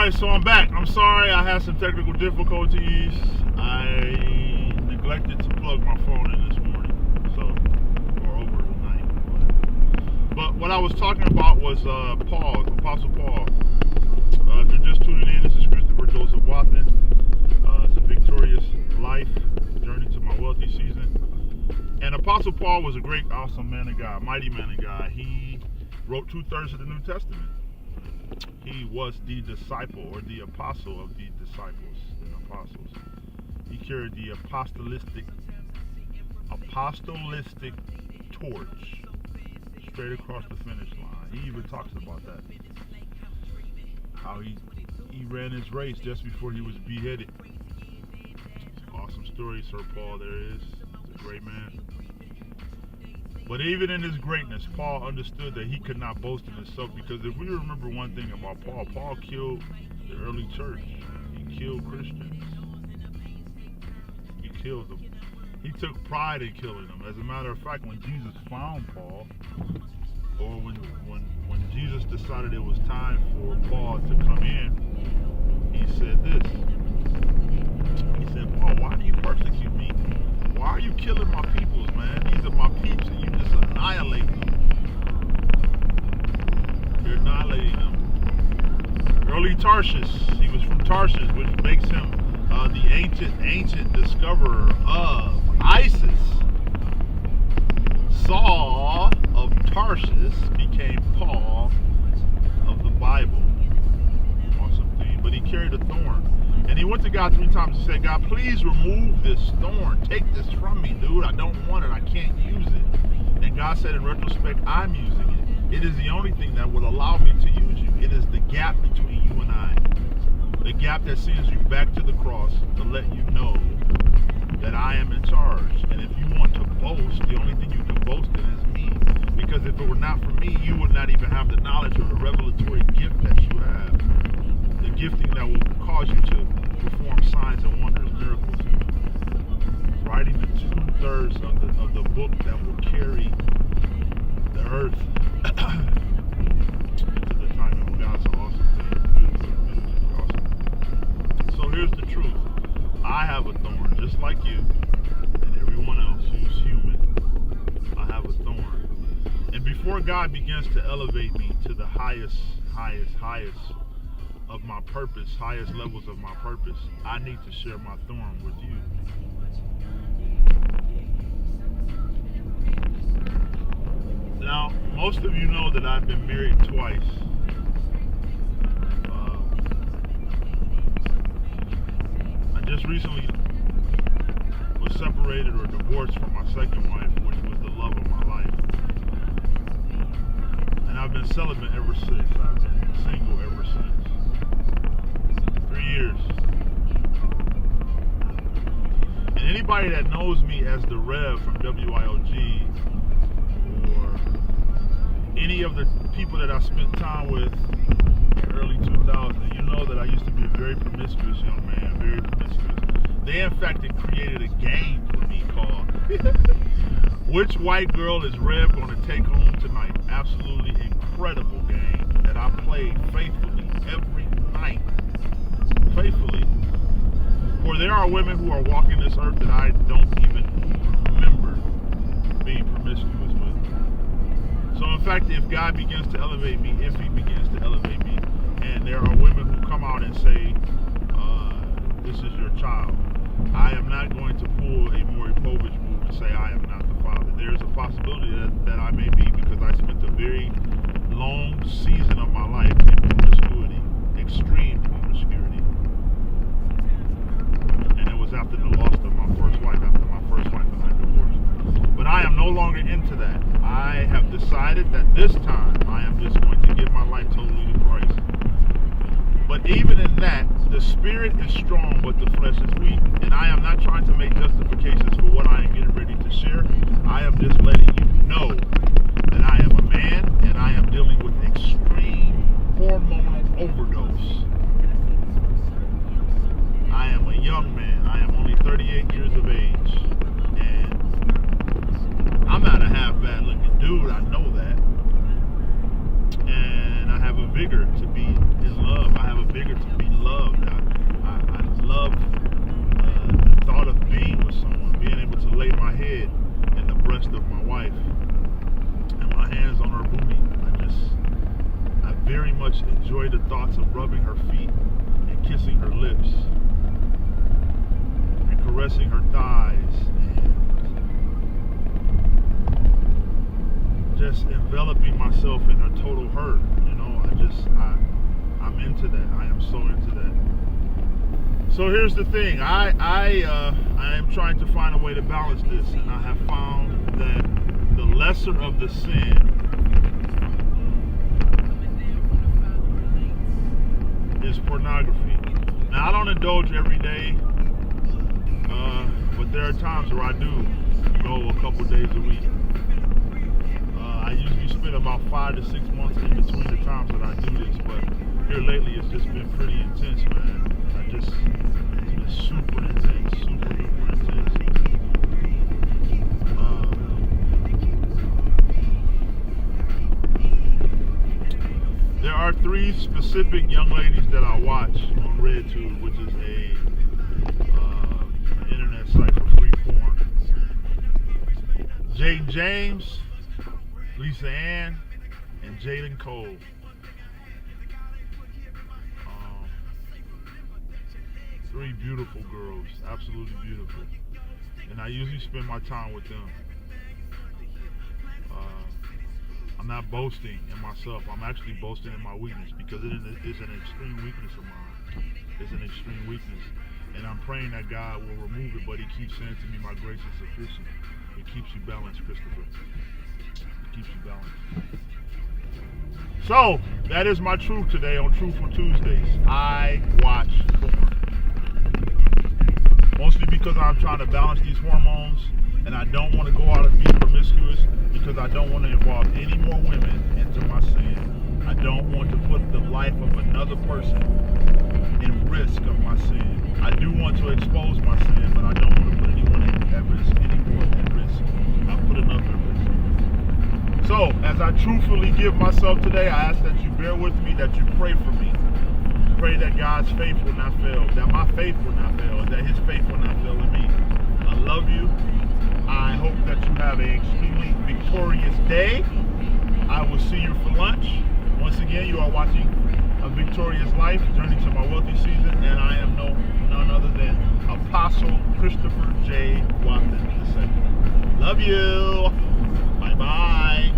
Alright, so I'm back. I'm sorry I had some technical difficulties. I neglected to plug my phone in this morning, or over the night. But what I was talking about was Paul, Apostle Paul. If you're just tuning in, this is Christopher Joseph Watson. It's a victorious life, journey to my wealthy season. And Apostle Paul was a great, awesome man of God, mighty man of God. He wrote 2/3 of the New Testament. He was the disciple or the apostle of the disciples and apostles. He carried the apostolistic torch straight across the finish line. He even talks about that. How he ran his race just before he was beheaded. Awesome story, Sir Paul. There is. He's a great man. But even in his greatness, Paul understood that he could not boast in himself, because if we remember one thing about Paul, Paul killed the early church. He killed Christians. He killed them. He took pride in killing them. As a matter of fact, when Jesus found Paul, or when Jesus decided it was time for Paul to come in, he said this. He said, Paul, why do you persecute me? Why are you killing my peoples, man? These are my peeps, and you just annihilate them. You're annihilating them. Early Tarshish, he was from Tarshish, which makes him the ancient discoverer of ISIS. Saul of Tarshish became Paul of the Bible. Awesome thing. But he carried a thorn. And he went to God 3 times and said, God, please remove this thorn. Take this from me, dude. I don't want it. I can't use it. And God said, in retrospect, I'm using it. It is the only thing that will allow me to use you. It is the gap between you and I. The gap that sends you back to the cross to let you know that I am in charge. And if you want to boast, the only thing you can boast in is me. Because if it were not for me, you would not even have the knowledge or the revelatory gift that you have. The gifting that will cause you to perform signs and wonders, miracles. Writing the 2/3 of the book that will carry the earth into the time of God's awesome thing. Awesome. So here's the truth. I have a thorn, just like you and everyone else who's human. I have a thorn. And before God begins to elevate me to the highest of my purpose, highest levels of my purpose, I need to share my thorn with you. Now, most of you know that I've been married twice. I just recently was separated or divorced from my second wife, which was the love of my life. And I've been celibate ever since. I've been single ever since. 3 years. And anybody that knows me as the Rev from WIOG, or any of the people that I spent time with in early 2000, you know that I used to be a very promiscuous young man, very promiscuous. They in fact had created a game for me called Which White Girl is Rev Going to Take Home Tonight? Absolutely incredible game that I played faithfully every night. Faithfully. For there are women who are walking this earth that I don't even remember being promiscuous with. So in fact, if God begins to elevate me, if he begins to elevate me, and there are women who come out and say, this is your child, I am not going to pull a Maury Povich move and say I am not the father. There is a possibility that I may be, because I spent a very long season of my life in promiscuity, extreme promiscuity. And it was after the loss of my first wife, after my first wife and I divorced. But I am no longer into that. I have decided that this time I am just going to give my life totally to Christ. But even in that, the spirit is strong, but the flesh is weak. And I am not trying to make justifications for what I am getting ready to share. I am just letting you know that I am a man and I am dealing with extreme hormonal overdose. I am a young man. I am only 38 years of age. And I'm not a half bad looking dude. I know that. And I have a vigor to be in love. I have a vigor to be loved. I love the thought of being with someone, being able to lay my head in the breast of my wife and my hands on her booty. I very much enjoy the thoughts of rubbing her feet and kissing her lips and caressing her thighs and just enveloping myself in her total hurt. You know, I'm into that. I am so into that. So here's the thing. I am trying to find a way to balance this, and I have found that the lesser of the sin is pornography. Now, I don't indulge every day, but there are times where I do go a couple days a week. I usually spend about 5 to 6 months in between the times that I do this, but here lately it's just been pretty intense, man. It's been super intense, super duper intense. There are 3 specific young ladies that I watch on RedTube, which is an internet site for free porn. Jaden James, Lisa Ann, and Jaden Cole. 3 beautiful girls, absolutely beautiful. And I usually spend my time with them. I'm not boasting in myself. I'm actually boasting in my weakness, because it is an extreme weakness of mine. It's an extreme weakness. And I'm praying that God will remove it, but He keeps saying to me, my grace is sufficient. It keeps you balanced, Christopher. It keeps you balanced. So, that is my truth today on Truthful Tuesdays. I watch porn. Mostly because I'm trying to balance these hormones, and I don't want to go out and be promiscuous, because I don't want to involve any more women into my sin. I don't want to put the life of another person in risk of my sin. I do want to expose my sin, but I don't want to put anyone at risk, anymore at risk. I've put enough at risk. So, as I truthfully give myself today, I ask that you bear with me, that you pray for me. Pray that God's faith will not fail, that my faith will not fail, and that His faith will not fail in me. I love you. I hope that you have an extremely victorious day. I will see you for lunch. Once again, you are watching A Victorious Life, Journey to My Wealthy Season, and I am none other than Apostle Christopher J. Watson II. Love you. Bye-bye.